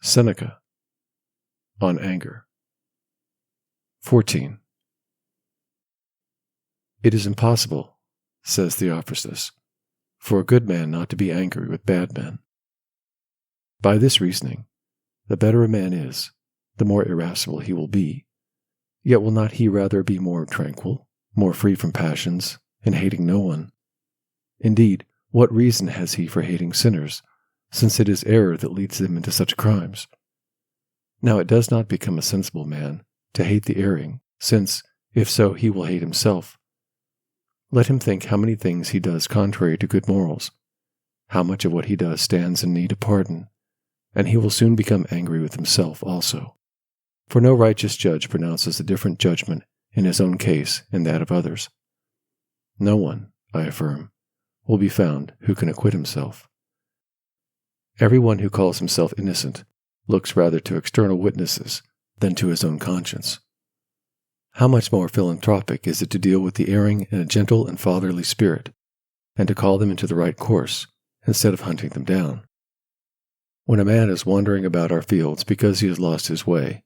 Seneca, on anger. 14. It is impossible, says Theophrastus, for a good man not to be angry with bad men. By this reasoning, the better a man is, the more irascible he will be. Yet will not he rather be more tranquil, more free from passions, and hating no one? Indeed, what reason has he for hating sinners, since it is error that leads them into such crimes? Now it does not become a sensible man to hate the erring, since, if so, he will hate himself. Let him think how many things he does contrary to good morals, how much of what he does stands in need of pardon, and he will soon become angry with himself also. For no righteous judge pronounces a different judgment in his own case and that of others. No one, I affirm, will be found who can acquit himself. Everyone who calls himself innocent looks rather to external witnesses than to his own conscience. How much more philanthropic is it to deal with the erring in a gentle and fatherly spirit, and to call them into the right course, instead of hunting them down? When a man is wandering about our fields because he has lost his way,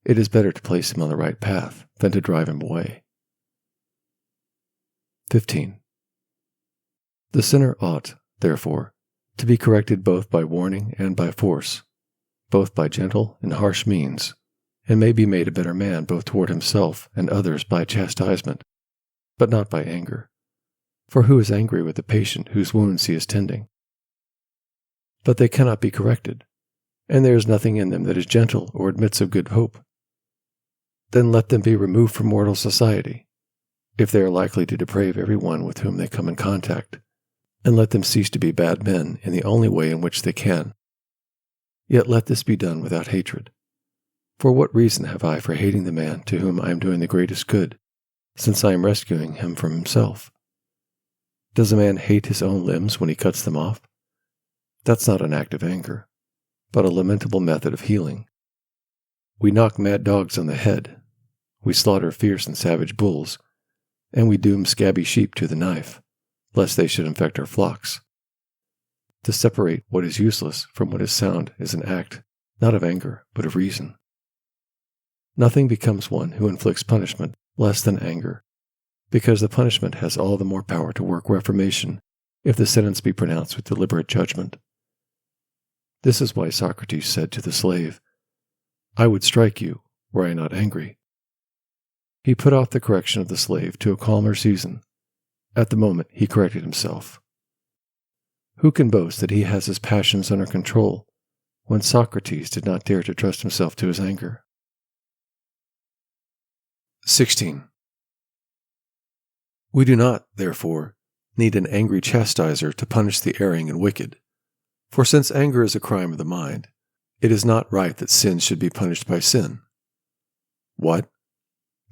it is better to place him on the right path than to drive him away. 15. The sinner ought, therefore, to be corrected both by warning and by force, both by gentle and harsh means, and may be made a better man both toward himself and others by chastisement, but not by anger. For who is angry with the patient whose wounds he is tending? But they cannot be corrected, and there is nothing in them that is gentle or admits of good hope. Then let them be removed from mortal society, if they are likely to deprave every one with whom they come in contact, and let them cease to be bad men in the only way in which they can. Yet let this be done without hatred. For what reason have I for hating the man to whom I am doing the greatest good, since I am rescuing him from himself? Does a man hate his own limbs when he cuts them off? That's not an act of anger, but a lamentable method of healing. We knock mad dogs on the head, we slaughter fierce and savage bulls, and we doom scabby sheep to the knife, lest they should infect our flocks. To separate what is useless from what is sound is an act, not of anger, but of reason. Nothing becomes one who inflicts punishment less than anger, because the punishment has all the more power to work reformation if the sentence be pronounced with deliberate judgment. This is why Socrates said to the slave, "I would strike you were I not angry." He put off the correction of the slave to a calmer season. At the moment he corrected himself. Who can boast that he has his passions under control, when Socrates did not dare to trust himself to his anger? 16. We do not, therefore, need an angry chastiser to punish the erring and wicked, for since anger is a crime of the mind, it is not right that sin should be punished by sin. What?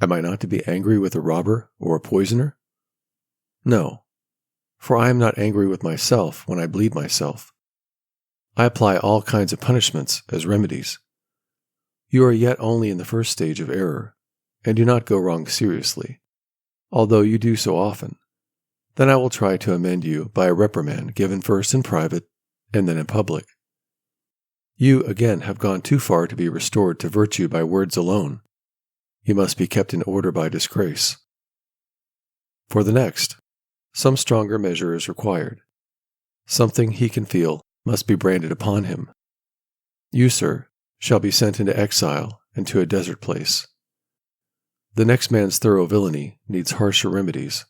Am I not to be angry with a robber or a poisoner? No, for I am not angry with myself when I bleed myself. I apply all kinds of punishments as remedies. You are yet only in the first stage of error, and do not go wrong seriously, although you do so often. Then I will try to amend you by a reprimand given first in private and then in public. You, again, have gone too far to be restored to virtue by words alone. You must be kept in order by disgrace. For the next, some stronger measure is required. Something he can feel must be branded upon him. You, sir, shall be sent into exile and to a desert place. The next man's thorough villainy needs harsher remedies.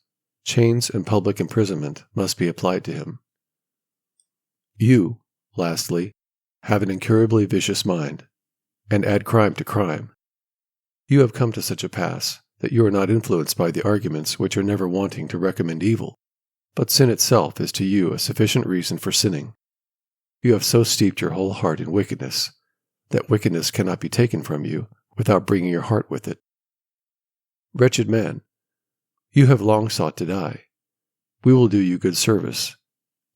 Chains and public imprisonment must be applied to him. You, lastly, have an incurably vicious mind, and add crime to crime. You have come to such a pass that you are not influenced by the arguments which are never wanting to recommend evil, but sin itself is to you a sufficient reason for sinning. You have so steeped your whole heart in wickedness, that wickedness cannot be taken from you without bringing your heart with it. Wretched man, you have long sought to die. We will do you good service.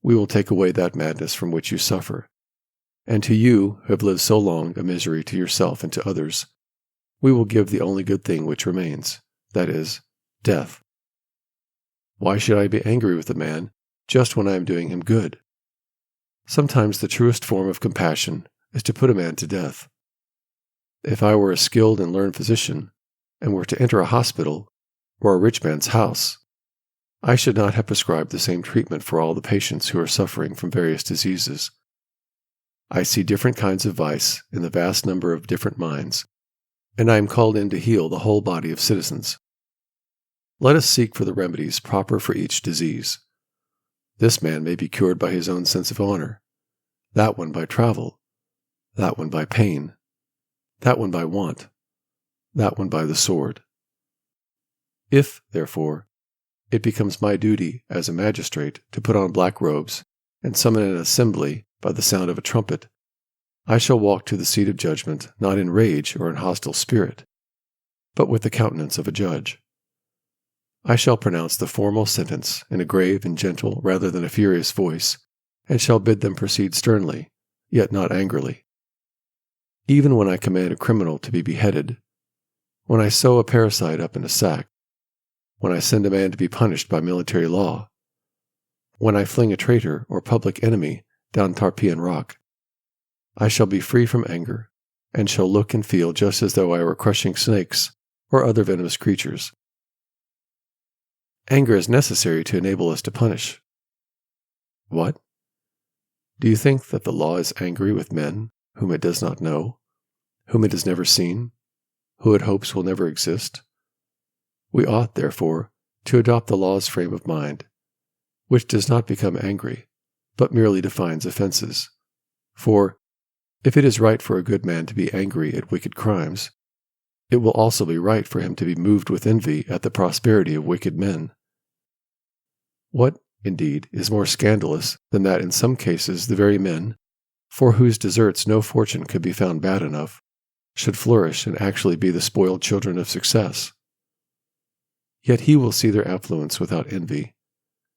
We will take away that madness from which you suffer. And to you, who have lived so long a misery to yourself and to others, we will give the only good thing which remains, that is, death. Why should I be angry with a man just when I am doing him good? Sometimes the truest form of compassion is to put a man to death. If I were a skilled and learned physician, and were to enter a hospital or a rich man's house, I should not have prescribed the same treatment for all the patients who are suffering from various diseases. I see different kinds of vice in the vast number of different minds, and I am called in to heal the whole body of citizens. Let us seek for the remedies proper for each disease. This man may be cured by his own sense of honor, that one by travel, that one by pain, that one by want, that one by the sword. If, therefore, it becomes my duty as a magistrate to put on black robes and summon an assembly by the sound of a trumpet, I shall walk to the seat of judgment not in rage or in hostile spirit, but with the countenance of a judge. I shall pronounce the formal sentence in a grave and gentle rather than a furious voice, and shall bid them proceed sternly, yet not angrily. Even when I command a criminal to be beheaded, when I sew a parasite up in a sack, when I send a man to be punished by military law, when I fling a traitor or public enemy down Tarpeian Rock, I shall be free from anger, and shall look and feel just as though I were crushing snakes or other venomous creatures. Anger is necessary to enable us to punish. What? Do you think that the law is angry with men whom it does not know, whom it has never seen, who it hopes will never exist? We ought, therefore, to adopt the law's frame of mind, which does not become angry, but merely defines offenses. For, if it is right for a good man to be angry at wicked crimes, it will also be right for him to be moved with envy at the prosperity of wicked men. What, indeed, is more scandalous than that in some cases the very men, for whose deserts no fortune could be found bad enough, should flourish and actually be the spoiled children of success? Yet he will see their affluence without envy,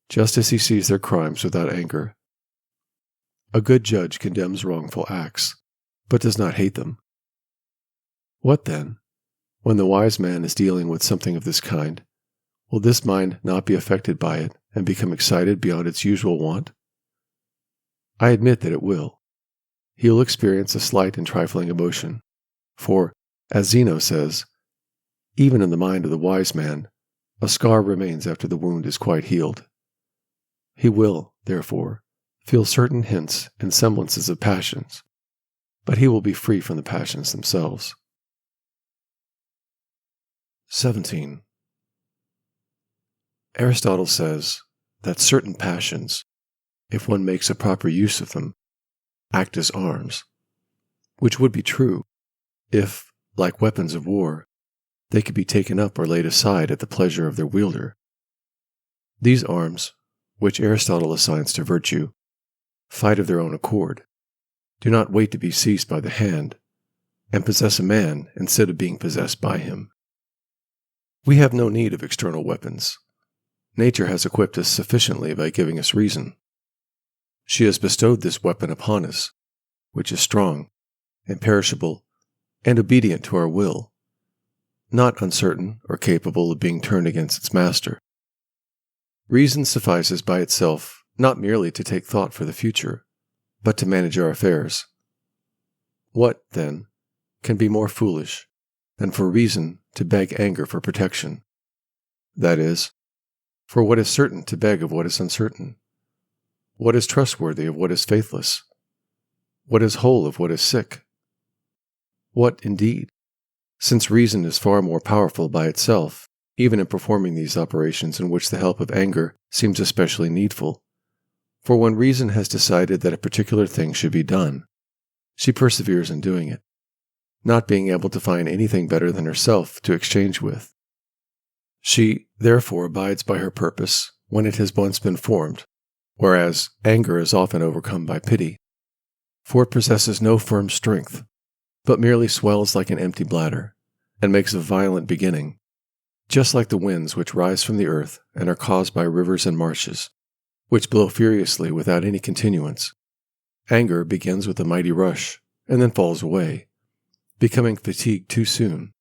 just as he sees their crimes without anger. A good judge condemns wrongful acts, but does not hate them. What then, when the wise man is dealing with something of this kind, will this mind not be affected by it and become excited beyond its usual wont? I admit that it will. He will experience a slight and trifling emotion, for, as Zeno says, even in the mind of the wise man, a scar remains after the wound is quite healed. He will, therefore, feel certain hints and semblances of passions, but he will be free from the passions themselves. 17. Aristotle says that certain passions, if one makes a proper use of them, act as arms, which would be true if, like weapons of war, they could be taken up or laid aside at the pleasure of their wielder. These arms, which Aristotle assigns to virtue, fight of their own accord, do not wait to be seized by the hand, and possess a man instead of being possessed by him. We have no need of external weapons. Nature has equipped us sufficiently by giving us reason. She has bestowed this weapon upon us, which is strong, imperishable, and obedient to our will, not uncertain or capable of being turned against its master. Reason suffices by itself not merely to take thought for the future, but to manage our affairs. What, then, can be more foolish than for reason to beg anger for protection? That is, for what is certain to beg of what is uncertain, what is trustworthy of what is faithless, what is whole of what is sick. What, indeed, since reason is far more powerful by itself, even in performing these operations in which the help of anger seems especially needful. For when reason has decided that a particular thing should be done, she perseveres in doing it, not being able to find anything better than herself to exchange with. She, therefore, abides by her purpose when it has once been formed, whereas anger is often overcome by pity, for it possesses no firm strength, but merely swells like an empty bladder, and makes a violent beginning, just like the winds which rise from the earth and are caused by rivers and marshes, which blow furiously without any continuance. Anger begins with a mighty rush, and then falls away, becoming fatigued too soon.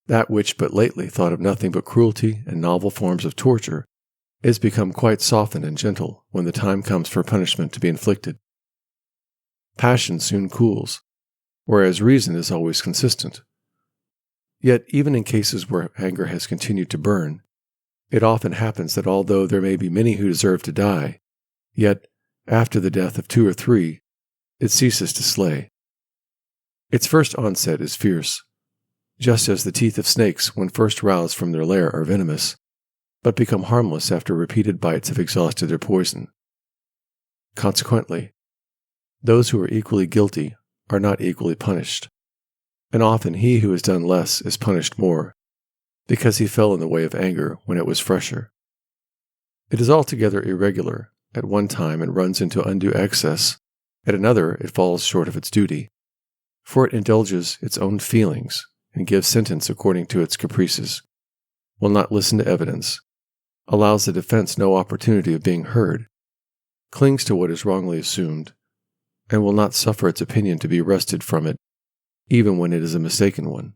That which but lately thought of nothing but cruelty and novel forms of torture is become quite softened and gentle when the time comes for punishment to be inflicted. Passion soon cools, whereas reason is always consistent. Yet, even in cases where anger has continued to burn, it often happens that although there may be many who deserve to die, yet, after the death of 2 or 3, it ceases to slay. Its first onset is fierce, just as the teeth of snakes when first roused from their lair are venomous, but become harmless after repeated bites have exhausted their poison. Consequently, those who are equally guilty are not equally punished, and often he who has done less is punished more, because he fell in the way of anger when it was fresher. It is altogether irregular at one time and runs into undue excess, at another it falls short of its duty, for it indulges its own feelings and gives sentence according to its caprices, will not listen to evidence, allows the defense no opportunity of being heard, clings to what is wrongly assumed, and will not suffer its opinion to be wrested from it, even when it is a mistaken one.